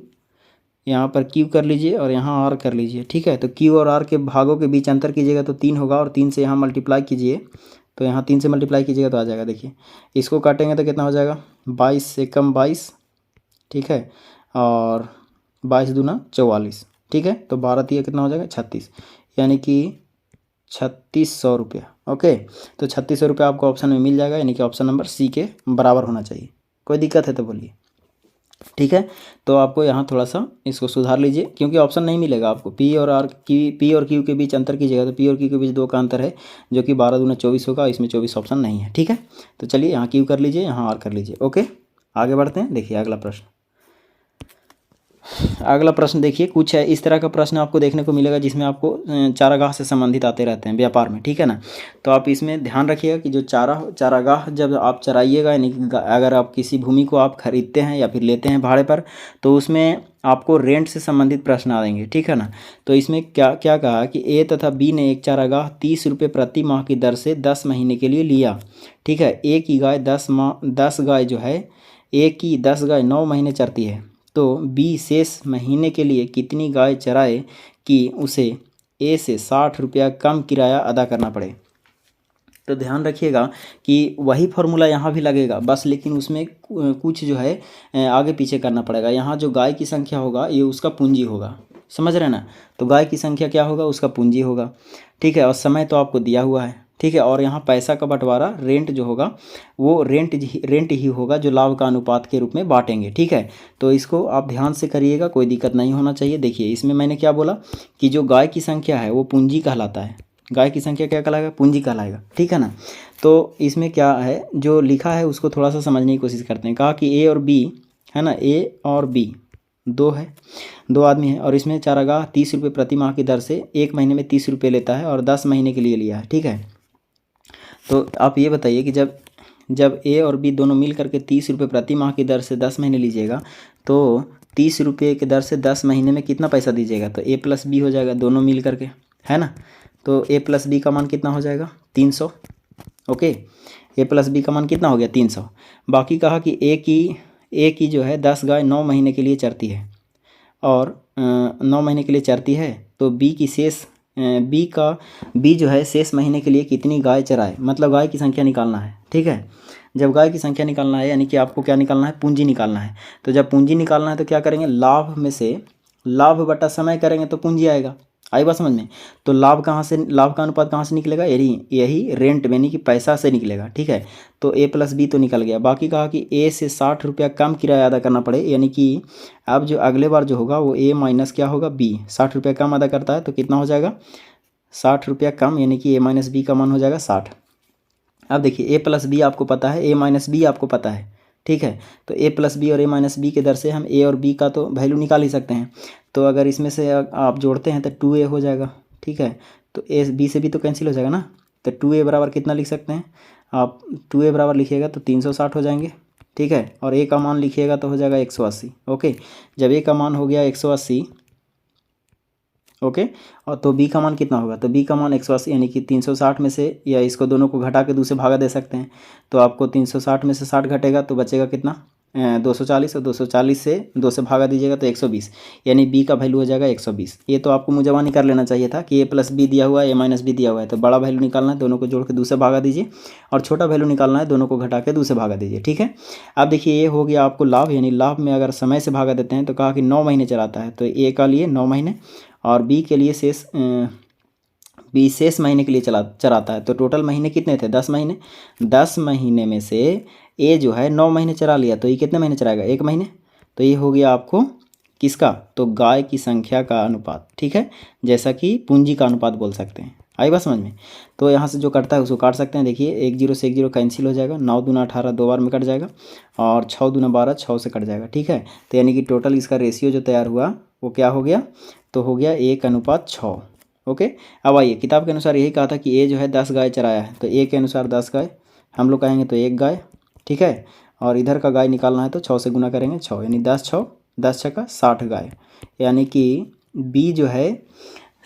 Speaker 1: यहाँ पर क्यू कर लीजिए और यहाँ आर कर लीजिए, ठीक है। तो क्यू और आर के भागों के बीच अंतर कीजिएगा तो 3 होगा, और 3 से यहाँ मल्टीप्लाई कीजिए तो यहाँ 3 से मल्टीप्लाई कीजिएगा तो आ जाएगा। देखिए इसको काटेंगे तो कितना हो जाएगा, 22 एकम 22, ठीक है, और 22 दूना 44, ठीक है। तो 12 तिया कितना हो जाएगा 36, यानी कि 3600 रुपया, ओके। तो 3600 रुपया आपको ऑप्शन में मिल जाएगा, यानी कि ऑप्शन नंबर सी के बराबर होना चाहिए। कोई दिक्कत है तो बोलिए, ठीक है। तो आपको यहाँ थोड़ा सा इसको सुधार लीजिए, क्योंकि ऑप्शन नहीं मिलेगा आपको। पी और क्यू के बीच अंतर कीजिएगा तो पी और क्यू के बीच 2 का अंतर है, जो कि 12 दूना 24 होगा, इसमें 24 ऑप्शन नहीं है, ठीक है। तो चलिए यहाँ क्यू कर लीजिए, यहाँ आर कर लीजिए, ओके। आगे बढ़ते हैं। देखिए अगला प्रश्न, अगला प्रश्न देखिए कुछ है इस तरह का प्रश्न आपको देखने को मिलेगा, जिसमें आपको चारागाह से संबंधित आते रहते हैं व्यापार में, ठीक है ना। तो आप इसमें ध्यान रखिएगा कि जो चारागाह जब आप चराइएगा, यानी कि अगर आप किसी भूमि को आप खरीदते हैं या फिर लेते हैं भाड़े पर, तो उसमें आपको रेंट से संबंधित प्रश्न आएंगे, ठीक है ना। तो इसमें क्या क्या कहा कि ए तथा बी ने एक चारागाह 30 रुपये प्रति माह की दर से 10 महीने के लिए लिया, ठीक है। ए की गाय 10 गाय जो है, ए की 10 गाय 9 महीने चरती है, तो बी शेष महीने के लिए कितनी गाय चराए कि उसे ए से 60 रुपया कम किराया अदा करना पड़े। तो ध्यान रखिएगा कि वही फॉर्मूला यहाँ भी लगेगा बस, लेकिन उसमें कुछ जो है आगे पीछे करना पड़ेगा। यहाँ जो गाय की संख्या होगा ये उसका पूंजी होगा, समझ रहे ना। तो गाय की संख्या क्या होगा, उसका पूंजी होगा, ठीक है। और समय तो आपको दिया हुआ है, ठीक है। और यहाँ पैसा का बंटवारा रेंट जो होगा वो रेंट ही होगा, जो लाभ का अनुपात के रूप में बांटेंगे, ठीक है। तो इसको आप ध्यान से करिएगा, कोई दिक्कत नहीं होना चाहिए। देखिए इसमें मैंने क्या बोला कि जो गाय की संख्या है वो पूंजी कहलाता है, गाय की संख्या क्या कहलाएगा, पूंजी कहलाएगा, ठीक है ना। तो इसमें क्या है जो लिखा है उसको थोड़ा सा समझने की कोशिश करते हैं। कहा कि ए और बी, है ना, ए और बी 2 है, 2 आदमी है, और इसमें चारागाह 30 रुपये प्रति माह की दर से 1 महीने में 30 रुपये लेता है और 10 महीने के लिए लिया है, ठीक है। तो आप ये बताइए कि जब ए और बी दोनों मिल करके 30 रुपये प्रति माह की दर से 10 महीने लीजिएगा, तो 30 रुपये की दर से 10 महीने में कितना पैसा दीजिएगा, तो ए प्लस बी हो जाएगा दोनों मिल करके, है ना। तो a प्लस बी का मान कितना हो जाएगा 300। ओके, a प्लस बी का मान कितना हो गया 300। बाकी कहा कि a की जो है 10 गाय 9 महीने के लिए चरती है और 9 महीने के लिए चरती है, तो बी जो है शेष महीने के लिए कितनी गाय चराए, मतलब गाय की संख्या निकालना है। ठीक है, जब गाय की संख्या निकालना है यानी कि आपको क्या निकालना है, पूंजी निकालना है। तो जब पूंजी निकालना है तो क्या करेंगे, लाभ में से लाभ बटा समय करेंगे तो पूंजी आएगा। आई बात समझ में। तो लाभ का अनुपात कहाँ से निकलेगा, यही रेंट यानी कि पैसा से निकलेगा। ठीक है, तो a प्लस बी तो निकल गया। बाकी कहा कि a से 60 रुपया कम किराया अदा करना पड़े, यानी कि अब जो अगले बार जो होगा वो a माइनस क्या होगा b, 60 रुपया कम अदा करता है तो कितना हो जाएगा 60 रुपया कम, यानी कि a माइनस बी का मान हो जाएगा 60। अब देखिए a प्लस बी आपको पता है, a माइनस बी आपको पता है। ठीक है, तो a प्लस बी और a माइनस बी के दर से हम a और b का तो वैल्यू निकाल ही सकते हैं। तो अगर इसमें से आप जोड़ते हैं तो 2a हो जाएगा। ठीक है, तो a b से भी तो कैंसिल हो जाएगा ना, तो 2a बराबर कितना लिख सकते हैं आप, 2a बराबर लिखिएगा तो 360 हो जाएंगे। ठीक है, और a का मान लिखिएगा तो हो जाएगा 180। ओके, जब a का मान हो गया 180, ओके, और तो b का मान कितना होगा, तो b का मान 180 यानी कि 360 में से, या इसको दोनों को घटा के 2 से भागा दे सकते हैं। तो आपको 360 में से 60 घटेगा तो बचेगा कितना 240, और 240 से 2 से भागा दीजिएगा तो 120, यानी b का वैल्यू हो जाएगा 120। ये तो आपको मुजवानी कर लेना चाहिए था कि a प्लस बी दिया हुआ है, a माइनस बी दिया हुआ है, तो बड़ा वैल्यू निकालना है, दोनों को जोड़ के 2 से भागा दीजिए, और छोटा वैल्यू निकालना है, दोनों को घटा के 2 से भागा दीजिए। ठीक है, अब देखिए ये हो गया आपको लाभ, यानी लाभ में अगर समय से भागा देते हैं तो कहा कि 9 महीने चलाता है, तो a का लिए 9 महीने और b के लिए शेष महीने के लिए चराता है। तो टोटल महीने कितने थे 10 महीने, 10 महीने में से ए जो है 9 महीने चरा लिया, तो ये कितने महीने चराएगा 1 महीने। तो ये हो गया आपको किसका, तो गाय की संख्या का अनुपात। ठीक है, जैसा कि पूंजी का अनुपात बोल सकते हैं। आई बात समझ में। तो यहाँ से जो कटता है उसको काट सकते हैं। देखिए 1 0 से 1 0 कैंसिल हो जाएगा, 9 दूना 18 2 बार में कट जाएगा, और 6 दूना 12 6 से कट जाएगा। ठीक है, तो यानी कि टोटल इसका रेशियो जो तैयार हुआ वो क्या हो गया, तो हो गया 1:6। ओके, अब आइए किताब के अनुसार यही कहा था कि ए जो है 10 गाय चराया है, तो ए के अनुसार 10 गाय, हम लोग कहेंगे तो 1 गाय। ठीक है, और इधर का गाय निकालना है तो 6 से गुना करेंगे 6, यानी 10 छक्का 60 गाय, यानी कि बी जो है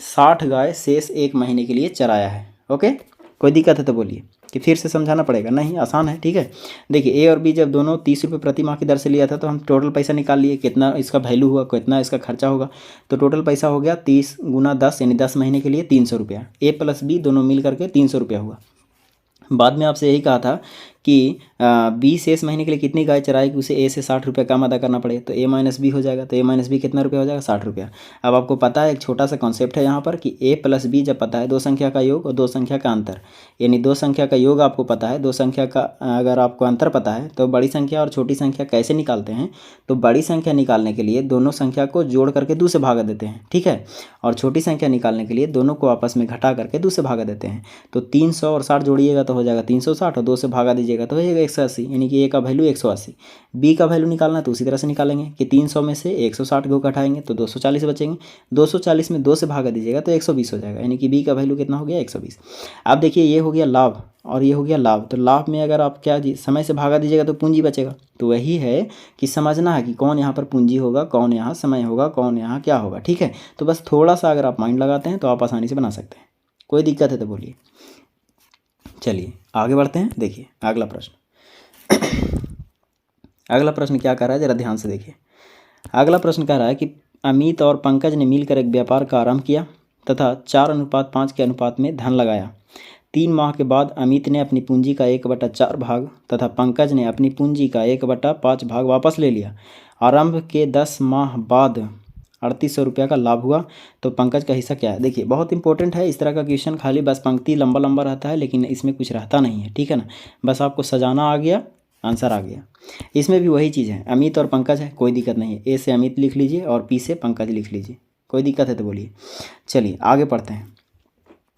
Speaker 1: 60 गाय शेष 1 महीने के लिए चराया है। ओके, कोई दिक्कत है तो बोलिए कि फिर से समझाना पड़ेगा, नहीं आसान है। ठीक है, देखिए ए और बी जब दोनों 30 रुपये प्रति माह की दर से लिया था तो हम टोटल पैसा निकाल लिए, कितना इसका वैल्यू हुआ, कितना इसका खर्चा होगा। तो टोटल पैसा हो गया 30 गुना 10 यानी 10 महीने के लिए 300 रुपया, ए प्लस बी दोनों मिल करके 300 रुपया हुआ। बाद में आपसे यही कहा था कि बी शेष महीने के लिए कितनी गाय चराए कि उसे ए से 60 रुपया कम अदा करना पड़े, तो ए माइनस बी हो जाएगा। तो ए माइनस बी कितना रुपया हो जाएगा 60 रुपया। अब आपको पता है एक छोटा सा कॉन्सेप्ट है यहाँ पर कि ए प्लस बी जब पता है, दो संख्या का योग और दो संख्या का अंतर, यानी दो संख्या का योग आपको पता है, दो संख्या का अगर आपको अंतर पता है तो बड़ी संख्या और छोटी संख्या कैसे निकालते हैं, तो बड़ी संख्या निकालने के लिए दोनों संख्या को जोड़ करके 2 से भागा देते हैं। ठीक है, और छोटी संख्या निकालने के लिए दोनों को आपस में घटा करके 2 से भागा देते हैं। तो 300 और 60 जोड़िएगा तो हो जाएगा 360, और 2 से भागा दीजिएगा तो हो जाएगा 180, यानी कि ए का वैल्यू 180। बी का वैल्यू निकालना है तो उसी तरह से निकालेंगे कि 300 में से 160 को घटाएंगे तो 240 बचेंगे, 240 में 2 से भागा दीजिएगा तो 120 हो जाएगा, यानी कि बी का वैल्यू कितना हो गया 120। अब देखिए ये हो गया लाभ और ये हो गया लाभ, तो लाभ में अगर आप क्या समय से भागा दीजिएगा तो पूंजी बचेगा। तो वही है कि समझना है कि कौन यहाँ पर पूंजी होगा, कौन यहाँ समय होगा, कौन यहाँ क्या होगा। ठीक है, तो बस थोड़ा सा अगर आप माइंड लगाते हैं तो आप आसानी से बना सकते हैं। कोई दिक्कत है तो बोलिए। चलिए आगे बढ़ते हैं। देखिए अगला प्रश्न अगला प्रश्न क्या कर रहा है, जरा ध्यान से देखिए। अगला प्रश्न कह रहा है कि अमित और पंकज ने मिलकर एक व्यापार का आरंभ किया तथा 4:5 के अनुपात में धन लगाया। 3 माह के बाद अमित ने अपनी पूंजी का 1/4 भाग तथा पंकज ने अपनी पूंजी का 1/5 भाग वापस ले लिया। आरंभ के 10 माह बाद 3800 रुपया का लाभ हुआ, तो पंकज का हिस्सा क्या है। देखिए बहुत इंपॉर्टेंट है, इस तरह का क्वेश्चन खाली बस पंक्ति लंबा लंबा रहता है लेकिन इसमें कुछ रहता नहीं है। ठीक है ना, बस आपको सजाना आ गया, आंसर आ गया। इसमें भी वही चीज़ है, अमित और पंकज है, कोई दिक्कत नहीं है, ए से अमित लिख लीजिए और पी से पंकज लिख लीजिए, कोई दिक्कत है तो बोलिए। चलिए आगे पढ़ते हैं।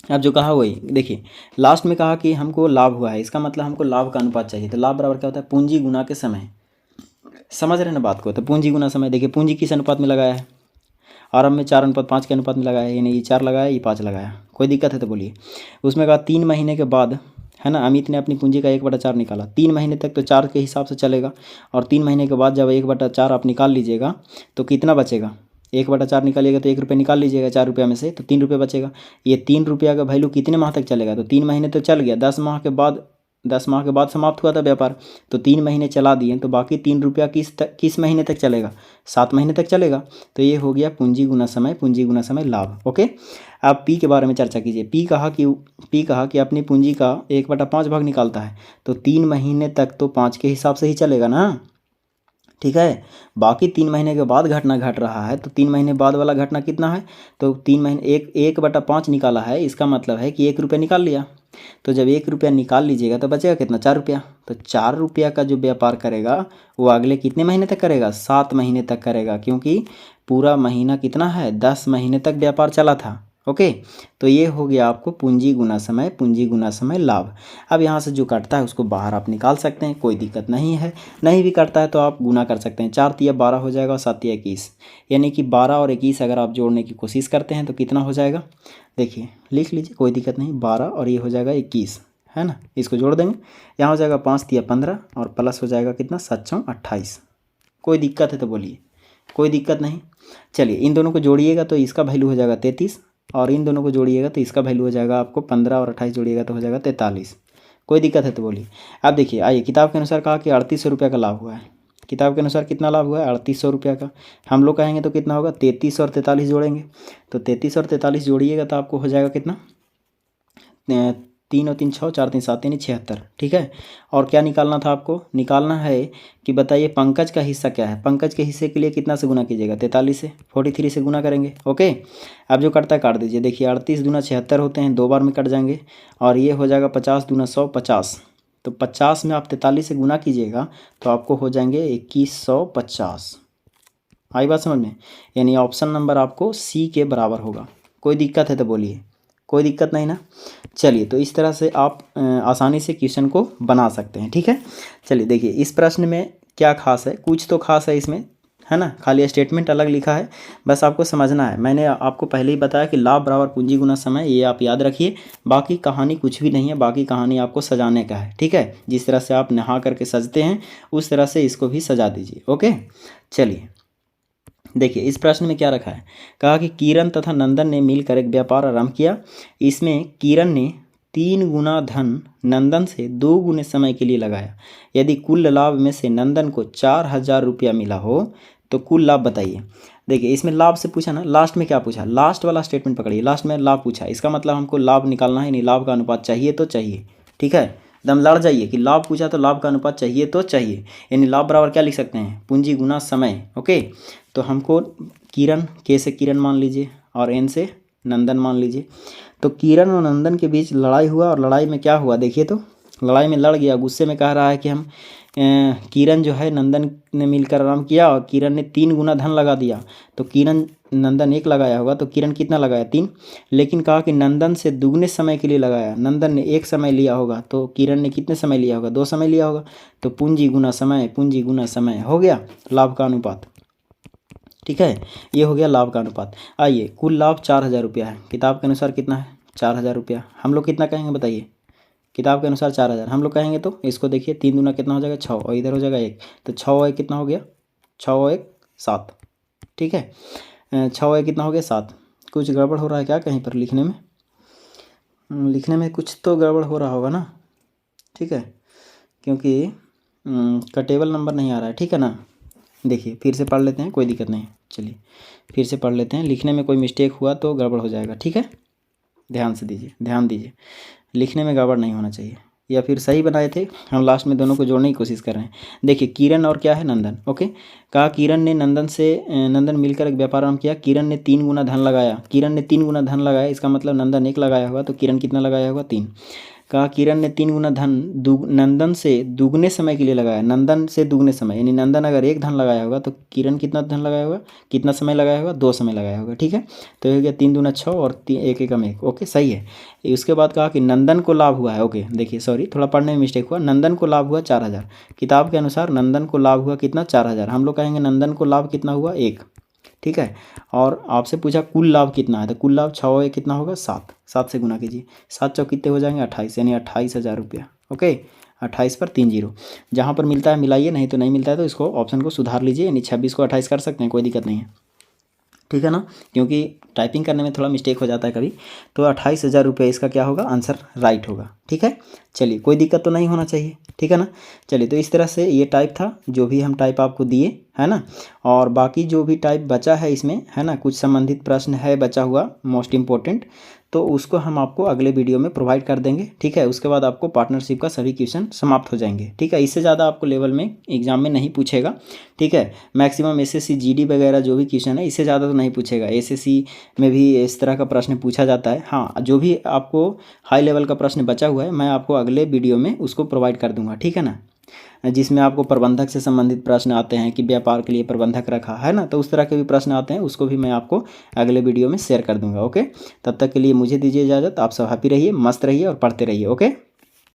Speaker 1: अब जो कहा वही देखिए, लास्ट में कहा कि हमको लाभ हुआ है, इसका मतलब हमको लाभ का अनुपात चाहिए। तो लाभ बराबर क्या होता है, पूंजी गुना के समय। समझ रहे हैं ना बात को, तो पूंजी गुना समय। देखिए पूंजी किस अनुपात में लगाया है, आरंभ में 4:5 के अनुपात में लगाया है, यानी ये 4 लगाया, ये 5 लगाया। कोई दिक्कत है तो बोलिए। उसमें कहा 3 महीने के बाद है ना, अमित ने अपनी पूंजी का 1/4 निकाला। 3 महीने तक तो 4 के हिसाब से चलेगा, और 3 महीने के बाद जब 1/4 आप निकाल लीजिएगा तो कितना बचेगा, 1/4 निकालिएगा तो 1 रुपये निकाल लीजिएगा 4 रुपये में से, तो 3 रुपये बचेगा। ये 3 रुपया का वैल्यू कितने माह तक चलेगा, तो 3 महीने तो चल गया, 10 माह के बाद समाप्त हुआ था व्यापार, तो 3 महीने चला दिए, तो बाकी 3 रुपया किस महीने तक चलेगा, 7 महीने तक चलेगा। तो ये हो गया पूंजी गुना समय, पूंजी गुना समय लाभ। ओके, अब पी के बारे में चर्चा कीजिए। पी कहा कि अपनी पूंजी का 1/5 भाग निकालता है, तो 3 महीने तक तो 5 के हिसाब से ही चलेगा ना, ठीक है। बाकी 3 महीने के बाद घटना घट रहा है, तो 3 महीने बाद वाला घटना कितना है, तो 3 महीने 1/5 निकाला है, इसका मतलब है कि 1 रुपया निकाल लिया। तो जब 1 रुपया निकाल लीजिएगा तो बचेगा कितना, 4 रुपया। तो 4 रुपया का जो व्यापार करेगा वो अगले कितने महीने तक करेगा, 7 महीने तक करेगा, क्योंकि पूरा महीना कितना है, 10 महीने तक व्यापार चला था। ओके, तो ये हो गया आपको पूंजी गुना समय, पूंजी गुना समय लाभ। अब यहाँ से जो कटता है उसको बाहर आप निकाल सकते हैं, कोई दिक्कत नहीं है। नहीं भी कटता है तो आप गुना कर सकते हैं, 4 तिया 12 हो जाएगा और 7 तिया 21, यानी कि 12 और 21 अगर आप जोड़ने की कोशिश करते हैं तो कितना हो जाएगा, देखिए लिख लीजिए, कोई दिक्कत नहीं, 12 और ये हो जाएगा 21, है ना, इसको जोड़ देंगे, यहाँ हो जाएगा 5 तिया 15 और प्लस हो जाएगा कितना, 7 चौं 28। कोई दिक्कत है तो बोलिए, कोई दिक्कत नहीं। चलिए इन दोनों को जोड़िएगा तो इसका वैल्यू हो जाएगा 33, और इन दोनों को जोड़िएगा तो इसका वैल्यू हो जाएगा आपको 15 और 28 जोड़िएगा तो हो जाएगा 43। कोई दिक्कत है तो बोलिए। अब देखिए, आइए, किताब के अनुसार कहा कि 3800 रुपये का लाभ हुआ है। किताब के अनुसार कितना लाभ हुआ है, 3800 रुपये का। हम लोग कहेंगे तो कितना होगा, 33 और 43 जोड़ेंगे, तो 33 और 43 जोड़िएगा तो आपको हो जाएगा कितना, 3 और 3 6, 4 3 7 यानी 76, ठीक है। और क्या निकालना था आपको, निकालना है कि बताइए पंकज का हिस्सा क्या है। पंकज के हिस्से के लिए कितना से गुना कीजिएगा, 43 से, 43 से गुना करेंगे। ओके, अब जो कटता है काट दीजिए। देखिए 38 दूना 76 होते हैं, 2 बार में कट जाएंगे, और ये हो जाएगा 50 दूना 100 50, तो 50 में आप 43 से गुना कीजिएगा तो आपको हो जाएंगे 2150। आई बात समझ में, यानी ऑप्शन नंबर आपको सी के बराबर होगा। कोई दिक्कत है तो बोलिए, कोई दिक्कत नहीं ना। चलिए, तो इस तरह से आप आसानी से क्वेश्चन को बना सकते हैं, ठीक है। चलिए देखिए, इस प्रश्न में क्या खास है, कुछ तो खास है इसमें, है ना, खाली स्टेटमेंट अलग लिखा है, बस आपको समझना है। मैंने आपको पहले ही बताया कि लाभ बराबर पूंजी गुना समय, ये आप याद रखिए। बाकी कहानी कुछ भी नहीं है, बाकी कहानी आपको सजाने का है, ठीक है। जिस तरह से आप नहा करके सजते हैं उस तरह से इसको भी सजा दीजिए। ओके, चलिए देखिए, इस प्रश्न में क्या रखा है, कहा कि किरण तथा नंदन ने मिलकर एक व्यापार आरंभ किया। इसमें किरण ने 3 गुना धन नंदन से 2 गुने समय के लिए लगाया। यदि कुल लाभ में से नंदन को 4000 रुपया मिला हो तो कुल लाभ बताइए। देखिए, इसमें लाभ से पूछा ना, लास्ट में क्या पूछा, लास्ट वाला स्टेटमेंट पकड़िए, लास्ट में लाभ पूछा, इसका मतलब हमको लाभ निकालना है, नहीं लाभ का अनुपात चाहिए तो चाहिए, ठीक है। दम लड़ जाइए कि लाभ पूछा तो लाभ का अनुपात चाहिए तो चाहिए, यानी लाभ बराबर क्या लिख सकते हैं, पूंजी गुना समय। ओके, तो हमको किरण, के से किरण मान लीजिए और एन से नंदन मान लीजिए। तो किरण और नंदन के बीच लड़ाई हुआ, और लड़ाई में क्या हुआ, देखिए तो लड़ाई में लड़ गया, गुस्से में कह रहा है कि हम किरण जो है नंदन ने मिलकर आराम किया और किरण ने 3 गुना धन लगा दिया। तो किरण, नंदन 1 लगाया होगा तो किरण कितना लगाया, 3, लेकिन कहा कि नंदन से दुगने समय के लिए लगाया। नंदन ने 1 समय लिया होगा तो किरण ने कितने समय लिया होगा, 2 समय लिया होगा। तो पूंजी गुना समय, पूंजी गुना समय हो गया लाभ का अनुपात, ठीक है। ये हो गया लाभ का अनुपात। आइए, कुल लाभ 4000 रुपया है, किताब के अनुसार कितना है, 4000 रुपया। हम लोग कितना कहेंगे बताइए, किताब के अनुसार 4000 हम लोग कहेंगे, तो इसको देखिए 3 दूना कितना हो जाएगा 6, और इधर हो जाएगा 1, तो 6 और 1 कितना हो गया, 6 और 1 7, ठीक है। 6 और 1 कितना हो गया 7। कुछ गड़बड़ हो रहा है क्या कहीं पर लिखने में, लिखने में कुछ तो गड़बड़ हो रहा होगा ना, ठीक है, क्योंकि कटेबल नंबर नहीं आ रहा है, ठीक है ना। देखिए फिर से पढ़ लेते हैं, कोई दिक्कत नहीं, चलिए फिर से पढ़ लेते हैं, लिखने में कोई मिस्टेक हुआ तो गड़बड़ हो जाएगा, ठीक है। ध्यान से दीजिए, ध्यान दीजिए, लिखने में गड़बड़ नहीं होना चाहिए। या फिर सही बनाए थे, हम लास्ट में दोनों को जोड़ने की कोशिश कर रहे हैं। देखिए, किरण और क्या है, नंदन। ओके, कहा किरण ने नंदन मिलकर एक व्यापार आरंभ किया। किरण ने 3 गुना धन लगाया, किरण ने 3 गुना धन लगाया, इसका मतलब नंदन 1 लगाया होगा तो किरण कितना लगाया होगा, 3। कहा किरण ने 3 गुना धन नंदन से दुगने समय के लिए लगाया। नंदन से दुगने समय, यानी नंदन अगर 1 धन लगाया होगा तो किरण कितना धन लगाया होगा, कितना समय लगाया होगा, 2 समय लगाया होगा, ठीक है। तो ये हो गया 3 दूना 6 और 1 एकम 1। ओके, सही है। उसके बाद कहा कि नंदन को लाभ हुआ है। ओके, देखिए सॉरी, थोड़ा पढ़ने में मिस्टेक हुआ, नंदन को लाभ हुआ 4000। किताब के अनुसार नंदन को लाभ हुआ कितना, 4000। हम लोग कहेंगे नंदन को लाभ कितना हुआ, 1, ठीक है। और आपसे पूछा कुल लाभ कितना है, तो कुल लाभ 6 और 1 कितना होगा, 7, 7 से गुना कीजिए, 7 चौक कितने हो जाएंगे, 28, यानी 28000 रुपया। ओके, 28 पर 3 जीरो, जहाँ पर मिलता है मिलाइए, नहीं तो नहीं मिलता है तो इसको ऑप्शन को सुधार लीजिए, यानी 26 को 28 कर सकते हैं, कोई दिक्कत नहीं है। ठीक है ना, क्योंकि टाइपिंग करने में थोड़ा मिस्टेक हो जाता है कभी। तो 28,000 रुपये इसका क्या होगा, आंसर राइट होगा। ठीक है, चलिए कोई दिक्कत तो नहीं होना चाहिए, ठीक है ना। चलिए तो इस तरह से ये टाइप था जो भी हम टाइप आपको दिए, है ना। और बाकी जो भी टाइप बचा है इसमें, है ना, कुछ संबंधित प्रश्न है बचा हुआ मोस्ट इम्पोर्टेंट, तो उसको हम आपको अगले वीडियो में प्रोवाइड कर देंगे। ठीक है, उसके बाद आपको पार्टनरशिप का सभी क्वेश्चन समाप्त हो जाएंगे। ठीक है, इससे ज़्यादा आपको लेवल में एग्जाम में नहीं पूछेगा। ठीक है, मैक्सिमम एसएससी जीडी वगैरह जो भी क्वेश्चन है इससे ज़्यादा तो नहीं पूछेगा। एसएससी में भी इस तरह का प्रश्न पूछा जाता है। हाँ, जो भी आपको हाई लेवल का प्रश्न बचा हुआ है मैं आपको अगले वीडियो में उसको प्रोवाइड कर दूंगा। ठीक है ना, जिसमें आपको प्रबंधक से संबंधित प्रश्न आते हैं कि व्यापार के लिए प्रबंधक रखा है ना, तो उस तरह के भी प्रश्न आते हैं, उसको भी मैं आपको अगले वीडियो में शेयर कर दूंगा। ओके, तब तक के लिए मुझे दीजिए इजाज़त। आप सब हैप्पी रहिए, मस्त रहिए और पढ़ते रहिए। ओके।